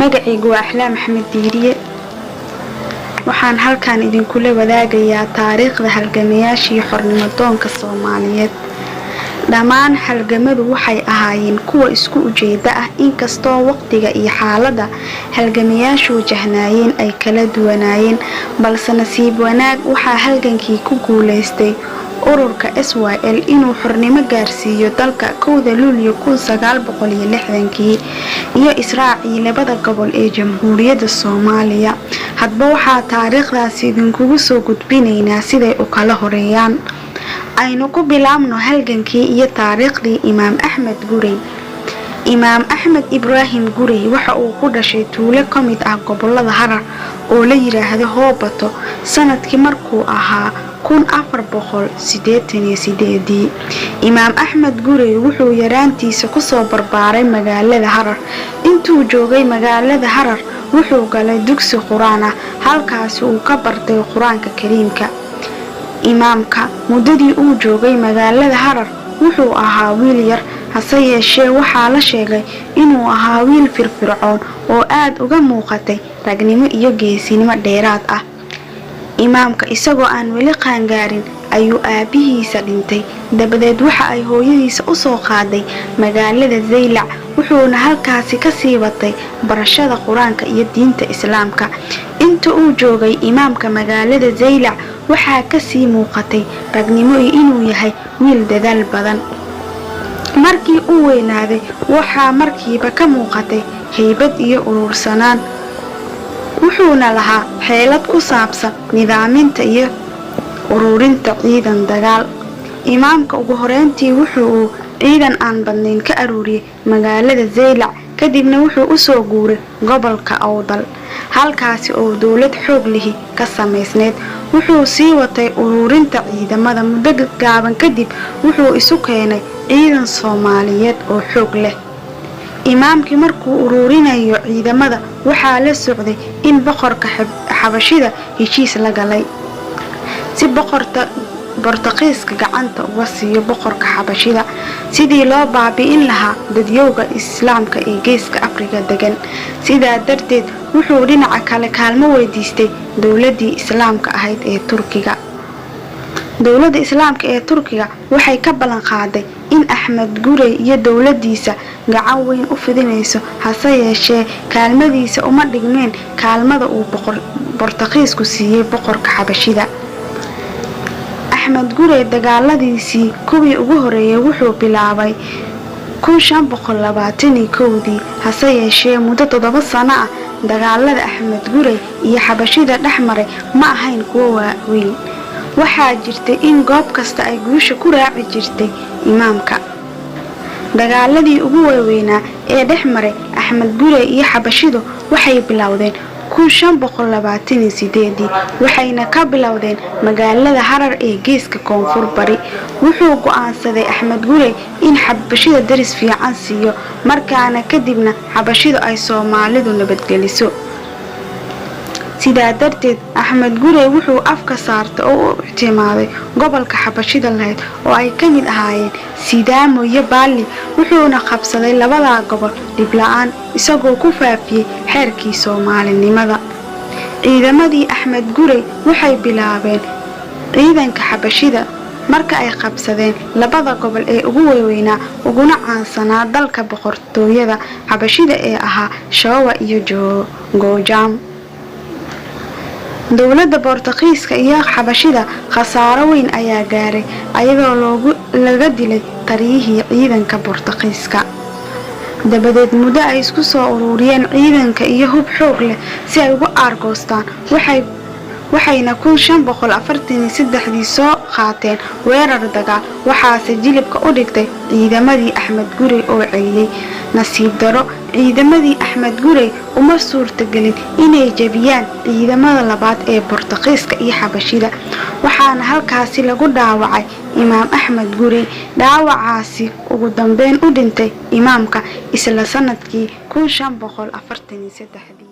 magacaygu waa Axlaam Maxamed Diiriye. waxaan halkan idinkula wadaagayaa taariikhda halgamayaashii xornimo-doonka Soomaaliyeed. dhammaan halgamadu waxay ahaayeen kuwa isku ujeeda ah, inkastoo waqtiga iyo xaaladda halgamayaashu wajahnaayeen ay kala duwanaayeen, balse nasiib wanaag waxaa halgankii ku guuleystay ururka SYL inuu xornimo gaarsiiyo dalka 1 Luulyo 1960 iyo israacii labada gobol ee Jamhuuriyadda Soomaaliya. hadba waxaa taariikhdaasi idinkugu soo gudbinaynaa siday u kala horeeyaan. aynu ku bilaabno halgankii iyo taariikhdii Imaam Axmed Gurey. Imaam Axmed Ibraahim Gurey waxa uu ku dhashay tuulo ka mid ah gobolada Harar oo la yiraahdo Hoobato sanadkii markuu ahaa 1488. Imaam Axmed Gurey wuxuu yaraantiisa ku soo barbaaray magaalada Harar. intuu joogay magaalada Harar wuxuu galay dugsi Quraan ah, halkaas uu ka bartay Quraanka Kariimka. imaamka muddadii uu joogay magaalada Harar wuxuu ahaa wiil yar, hase yeeshee waxaa la sheegay inuu ahaa wiil firfircoon oo aad uga muuqatay ragnimo iyo geesinimo dheeraad ah. imaamka isagoo aan weli qaangaarin ayuu aabihiisa dhintay. dabadeed waxa ay hooyadiisa u soo qaaday magaalada Zaylac, wuxuuna halkaasi ka sii watay barashada Quraanka iyo diinta Islaamka. inta uu joogay imaamka magaalada Zaylac waxaa ka sii muuqatay ragnimo iyo inuu yahay wiil dadaal badan. markii uu weynaaday waxaa markiiba ka muuqatay haybad iyo urursanaan, wuxuuna lahaa xeelad ku saabsan nidaaminta iyo ururinta ciidan dagaal. imaamka ugu horeyntii wuxuu ciidan aan badnayn ka aruuriyay magaalada Zaylac, kadibna wuxuu u soo guuray gobolka Awdal, halkaasi oo dawlad xoog leh ka samaysneed. wuxuu sii watay ururinta ciidamada. muddo gaaban kadib wuxuu isu keenay ciidan Soomaaliyeed oo xoog leh. imaamkii markuu ururinayo ciidamada waxaa la socday in boqorka Xabashida heshiis la galay si boqorka Boortaqiiska gacanta uga siiyo boqorka Xabashida sidii loo baabi'in lahaa dadyowga Islaamka ee Geeska Afrika degan. sidaa darteed wuxuu dhinaca kale kaalmo weydiistay dawladii Islaamka ahayd ee Turkiga. dawladda Islaamka ee Turkiga waxay ka ballan qaaday in Axmed Gurey iyo dawladiisa gacan weyn u fidinayso, hase yeeshee kaalmadiisa uma dhigmeen kaalmada uu Boortaqiisku siiyay boqorka Xabashida. Axmed Gurey dagaaladiisii kuwii ugu horeeyay wuxuu bilaabay 1521, hase yeeshee muddo 7 sano ah dagaalada Axmed Gurey iyo Xabashida dhexmaray ma ahayn kuwo waaweyn. waxaa jirtay in goob kasta ay guusha ku raaci jirtay imaamka. dagaaladii ugu waaweynaa ee dhexmaray Axmed Gurey iyo Xabashidu waxay bilowdeen 1528, waxayna ka bilowdeen magaalada Harar ee geeska koonfur bari. wuxuu go'aansaday Axmed Gurey in Xabashida daris fiican siiyo, markaana kadibna Xabashidu ay Soomaalidu nabadgeliso. sidaa darteed Axmed Gurey wuxuu afka saartay oo u ictimaaday gobolka Xabashida lahayd oo ay ka mid ahaayeen Sidaamo iyo Baali, wuxuuna qabsaday labada gobol dib la'aan isagoo ku faafiyay xeerkii Soomaalinimada. ciidamadii Axmed Gurey waxay bilaabeen ciidanka Xabashida marka ay qabsadeen labada gobol ee ugu weynaa uguna caansanaa dalka boqortooyada Xabashida ee ahaa Showa iyo Goojaam. dawladda Boortaqiiska iyo Xabashida khasaaro weyn ayaa gaaray, ayadoo laga dilay taliyihii ciidanka Boortaqiiska. dabadeed muddo ay isku soo ururiyeen ciidanka iyo hub xoog leh si ay uga aargoostaan, waxayna 1543 soo qaateen weerar dagaal waxaase jilibka u dhigtay ciidamadii Axmed Gurey oo celiyay. nasiib daro ciidamadii Axmed Gurey uma suurtagelin inay jabiyaan ciidamada labaad ee Boortaqiiska iyo Xabashida, waxaana halkaasi lagu dhaawacay Imaam Axmed Gurey. dhaawacaasi ugu dambeyn u dhintay imaamka isla sanadkii 1543.